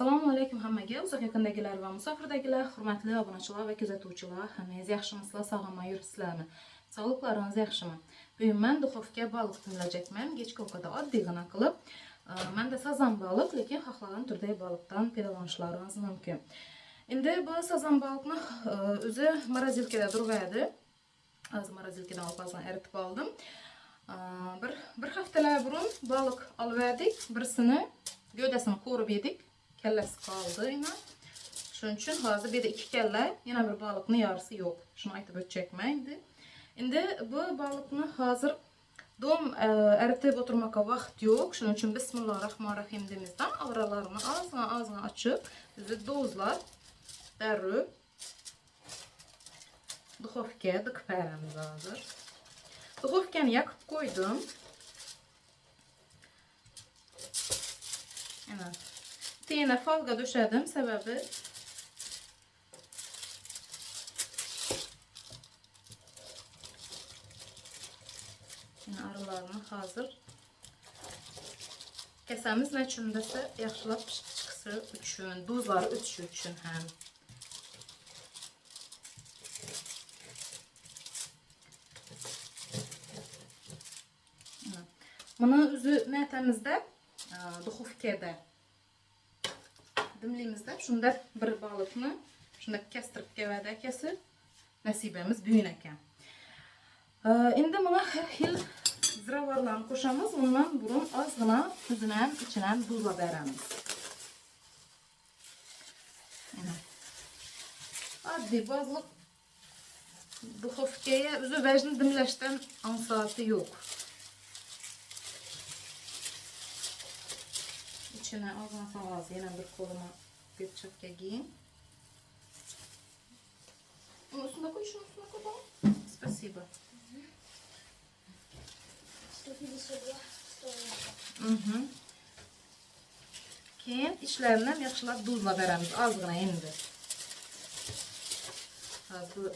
Assalamu alaykum hammaga, uzoq yaqindagilar va musofirdagilar, hurmatli obunachilar va kuzatuvchilar, hammangiz yaxshimisizlar, sog'lom yursizlarmi? Sog'liqlaringiz yaxshimi? Bugun men duxovka baliq tayyorlayapman. Kechki ovqatda oddiygina qilib, menda sazan baliq, lekin xohlagan turdagi baliqdan foydalanishlaringiz mumkin. Endi bu sazan baliqni o'zi morozilkada turg'aydi. Hozir morozilkadan ovqatni eritib oldim. Bir haftalar burun baliq olib verdik. Birisini gövdesini ko'rib yedik. Kellesi kaldı yine. Şunun için hazır bir de iki kelle, yine bir balıkın yarısı yok. Şunu aytıp ötecekmeydi. Şimdi bu balıkını hazır dom eritip oturmaka vaxt yok. Şunun için Bismillahirrahmanirrahim demizden avralarını ağzına açıp bizi dozlar dərrib duxovkaya dıqıb verəmiz hazır. Duxovkanı yakıp koydum. Evet. Yine falga döşedim, sebebi yine arılarını hazır kesemiz ne üçündəsə yaxşılab çıxısı üçün, duzları ütüşü üçün həm. Bunu üzü nətəmizdə duxovkada dimlimizdə şunda bir balıqni şunda kestirib gavada kesib nasibimiz büyün ekan. Endi buna har xil ziravorlarni qo'shamiz. Bundan burun ozgina o'zidan ichidan duzlab beramiz. Oddiy bozliq duxovkaya o'zi vajni dimlashdan ansati yo'q. İçine az yine bir koluma bir çöpke giyin. Onun üstüne koy, şunun üstüne koy bana. Спасибо. Keyin işlerinden yaxshilab duzlab beramiz. Azgina endi. Hozir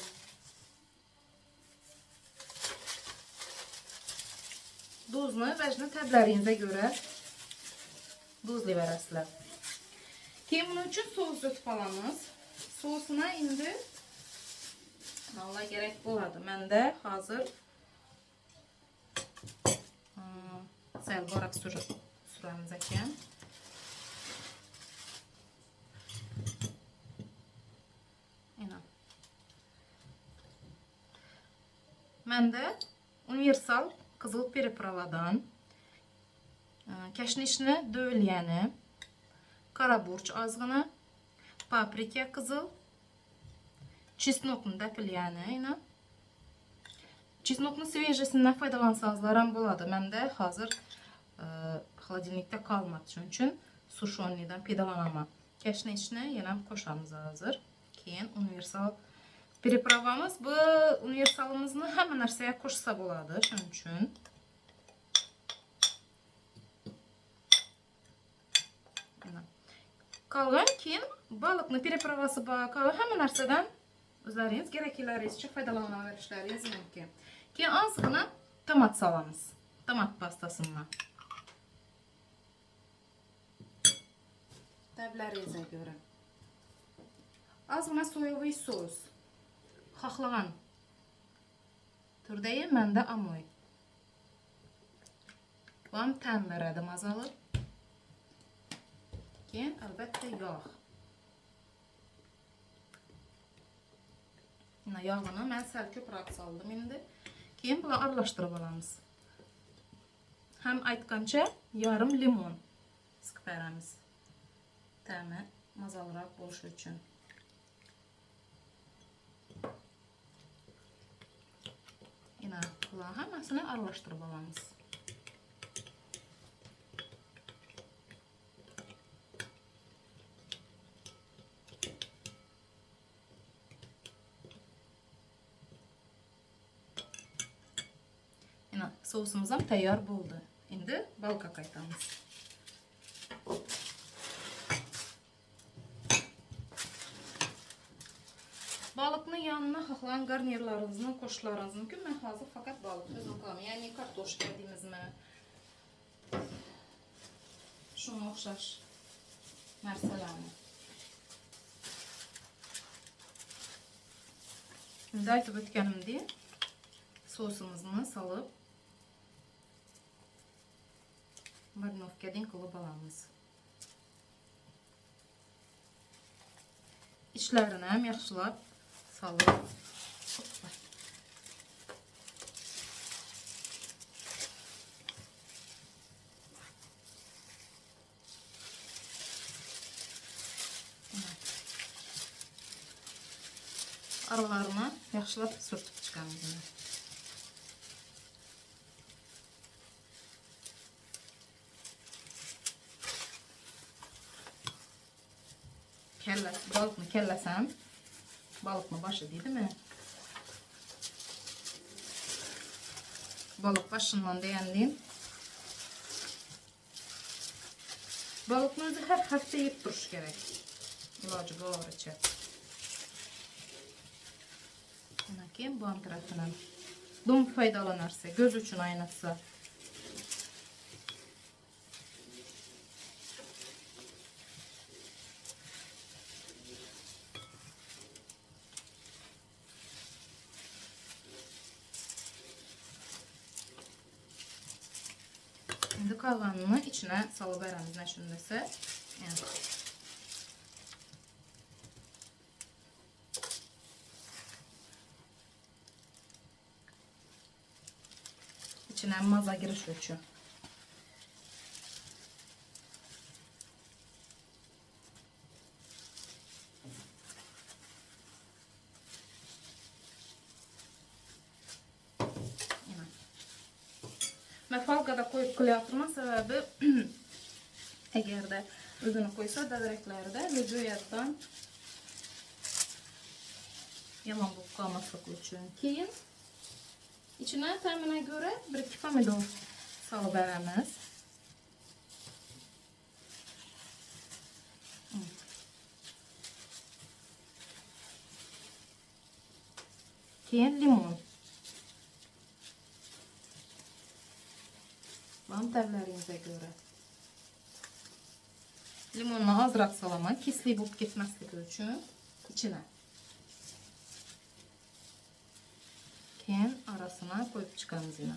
duzni vajni tablaringizga göre duzlu verasizlar. Keyin bunun için soğus ötüp alamiz. Soğusuna indi vallahi gerek bo'ladi. Menda hozir sal borak suramiz ekan. Ana. Menda universal qizil periprovadan Keşnişni dövleyeni, karaburç azgını, paprika kızıl, чеснокны depileyeni. Чеснокны свежesinden faydalansanızlar ham bo'ladi. Menda hozir холодильникda kalmadı. Şunun için suşonlidan foydalanaman. Keşnişni yana qo'shamiz hozir. Keyin universal peripravamiz. Bu universalimizni hamma narsaga qo'shsa bo'ladi. Şunun için Kalgan keyin balıkni peripravasi bor, kalgan hamma narsadan o'zlaringiz keraklilaringizcha foydalanaverishlaringiz mumkin. Keyin ozgina tomat solamiz. Tomat pastasini. Tablaringizga ko'ra. Ozgina so'yoviy sos. Xohlagan turdagi menda amoy. Bu ham ta'm beradi mazali. Keyin albatta yog'. Yog'ini men sal ko'proq soldim endi. Keyin bularni aralashtirib olamiz. Ham aytgancha yarım limon siqib beramiz. Ta'mi mazaliroq bo'lishi uchun. Yana bularni hammasini aralashtirib olamiz. Sousumuz ham tayyor bo'ldi. Endi balqa qaytamiz. Balıqni yanına xohlagan garnirlaringizni qo'shishlaringiz mumkin. Men hozir faqat baliqni o'zim qilaman. Ya'ni kartoshka deymizmi? Shunga o'xshash narsalarni. Şimdi aytib o'tganimdek sosimizni solib marinovkadan qilib olamiz. İçlarini ham yaxshilab solib aralarına yaxshilab sürtüb chiqamiz. Balıkni kellasam, balıkni başı deydimi? Balık başından degandan balıkni o'zi har hafta yeb turish kerak. Iloji boricha. Mana keyin bu tarafidan dum foydalanarsa, göz uchun aynatsa. Şimdi kalanını içine salıp veremiz ne şundaysa. Yani. İçine maza giriş üçün. Falgada koyup kılayatırma sebebi eğer de özünü koysa devreklerde lücuyattan yaman bu kalmaslık için. Keyin içine temine göre 1-2 pomidor salıp veremiz. Keyin limon. Mantarlarınıza göre. Limonla azrak salama, kesli bulup gitmezlik için içine. Keyin arasına koyup çıkarız yine.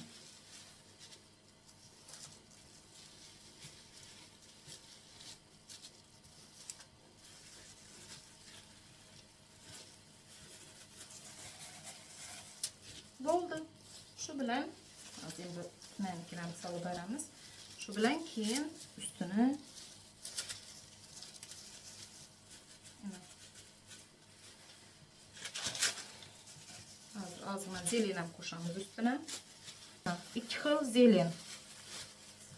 Oldu. Şu bilen azim bu nemkiren salıp veremiz. Şu bilen keyin üstüne azına zelinem koşamız üstüne. 2 xil zelen.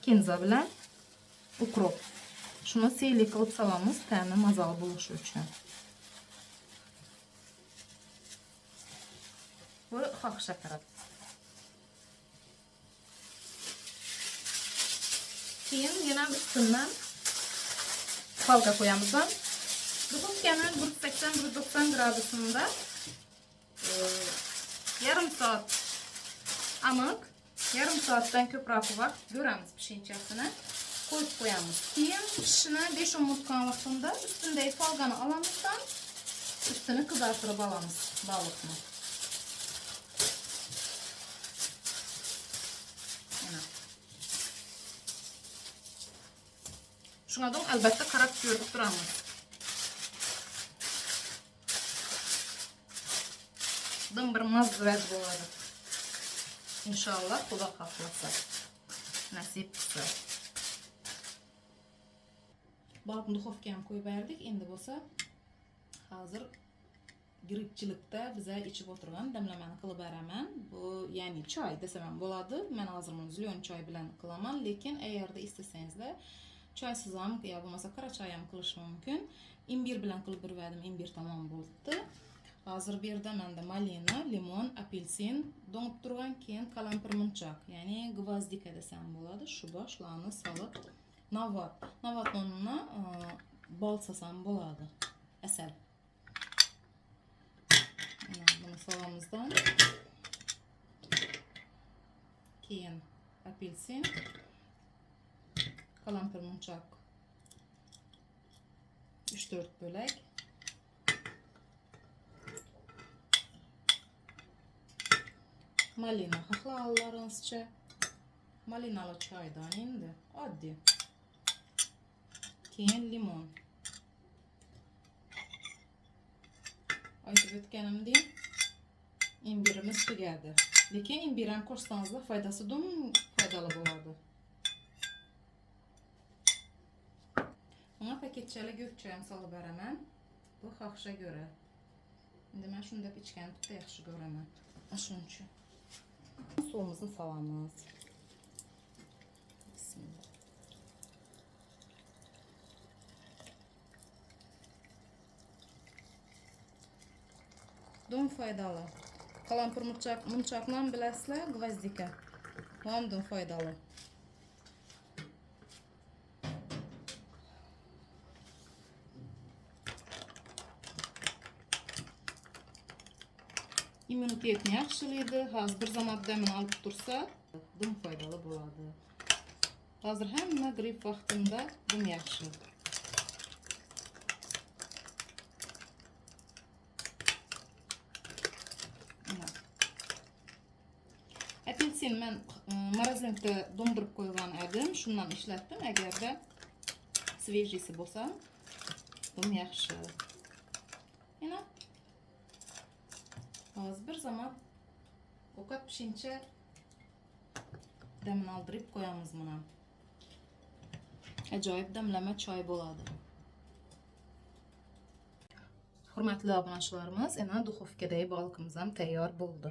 Kinza bilen ukrop. Şunu seyli kılıp salamız təmi mazalı buluşu üçün. Bu xalq şakarat. Keyin yine üstünden falga koyamızdan. Bu kenar 180-190 gradusunda yarım saat amık, yarım saatten köprak var. Göremiz pişinçesine. Koyup koyamız. Keyin pişişine 5-10 mutkan vaxtında üstünde falganı alamızdan üstünü kızartırıp alamız balıkını. Şuna da elbette karak görüp duramız. Dım bir mazvez boladı. İnşallah Xudo xohlasa. Nasip qilsa. Balıkni duxovkaga qo'yib berdik. Endi bo'lsa hozir girikchilikda biza ichib o'tirgan damlamani qilib beraman. Bu ya'ni choy desam ham bo'ladi. Men hozir buni zilyon choy bilan qilaman, lekin agarda istasangizlar choysiz ham yo bo'lmasa qora choy ham qilish mumkin. Imbir bilan qilib berdim. Imbir tamom bo'ldi. Hozir bu yerda menda malina, limon, apelsin, donib turgan, keyin qalampir munchoq, ya'ni gvozdika desam bo'ladi. Shu boshlarni solib navat nonini bol solsam bo'ladi. Asal. Bunu solamizdan. Keyin apelsin, qalampir munchoq 3-4 bo'lak. malina xohlaganlaringizcha. Malinalı çaydan indi. Oddiy. Keyin limon. Aytib o'tganimdek, imbirimiz tugadi. Lekin imbir ham qo'shsangizlar foydasi dum foydali bo'ladi. Buna paketchalik go'k choyim solib beraman. Bu xohishga ko'ra. Endi men shunda ichgan bitta yaxshi ko'raman. Shuning uchun suvimizni solamiz. Bismillah. Dum foydali. Qalampir munchoqni bilasizlar, gvozdika. Ham dum foydali. İmmunitetni yaxshilaydi. Hozir bir zamonda men olib tursa, dum foydali bo'ladi. Hozir hamma grip vaqtida dum yaxshi. Apelsin men morozinka dondirib qo'ygan edim, shundan ishlatdim. Agarda svejisi bo'lsa, dum yaxshi. Yana hozir bir zaman ovqat pishguncha damini oldirib qo'yamiz buni. Ajoyib damlama choy bo'ladi. Hurmatli obunachilarimiz, ana duxovkadagi balıkimiz ham tayyor bo'ldi.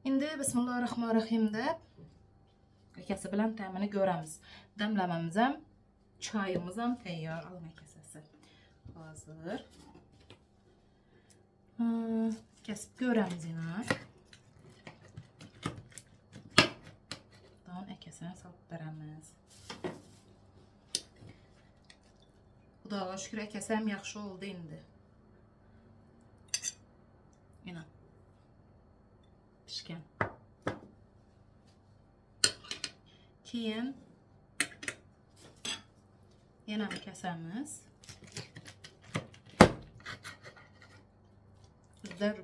Endi bismillahirrohmanirrohim deb akasi bilan ta'mini ko'ramiz. Damlamamiz ham, choyimiz ham tayyor. Alma kasasi. Hozir kesib ko'ramiz yana. Don akasini solib beramiz. Xudoga shukr, akasi ham yaxshi oldu endi. Yana pishgan. Keyin yana kasamiz. Bizlar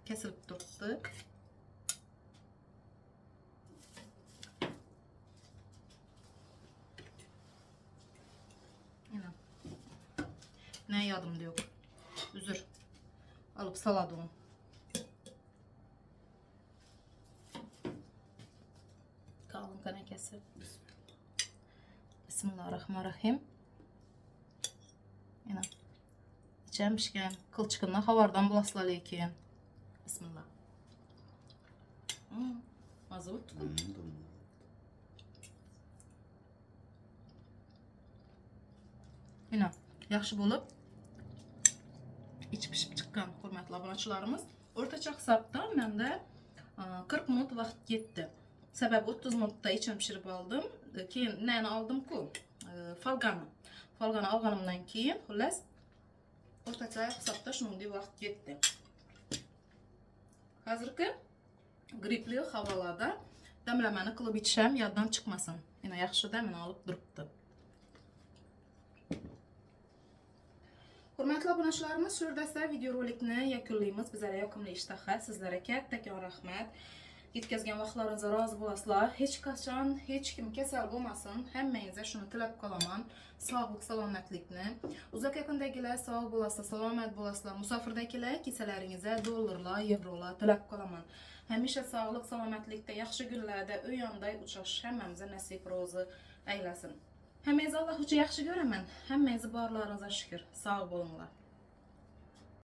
kesilib turibdi. Yana. Ne yadımda yok. Üzür. Alıp saladım. Kalın kanekesi. Bismillahirrahmanirrahim. Yana. İçen pişken kılçıkından havardan bulasılar ekin. Bismillah. Azı utku. Yana. Yaxşı bo'lib iç pişib chiqqan hurmatli obunachilarimiz. O'rtacha hisobda menda 40 minut vaqt ketdi. Sababi 30 minutda ichim pishirib oldim. Keyin nani oldim-ku? Folgani. Folgani olganimdan keyin xullas o'rtacha hisobda shunday vaqt ketdi. Hozirgi gripli havolarda damlamani qilib ichsam yoddan chiqmasin. Yana yaxshi damini olib turibdi. Hurmatli obunachilarimiz, shu yerda videorolikni yakunlaymiz. Bizlarga yoqimli ishtaha, sizlarga kattakon rahmat. Yetkazgan vaqtlaringizga rozi bo'lasizlar. Hech qachon hech kim kasal bo'lmasin. Hammangizga shuni tilab qolaman. Sog'lik, salomatlikni. Uzoq yaqindagilar sog' bo'lasizlar, salomat bo'lasizlar. Musofirdagilar kesalaringizga dollarlar, yevrolar tilab qolaman. Hamisha sog'lik, salomatlikda, yaxshi kunlarda u yonday uchrash hammamizga nasib rozi aylasin. Hammangizni Alloh uchun yaxshi ko'raman. Hammangizni borlaringizga shukr. Sog' bo'linglar.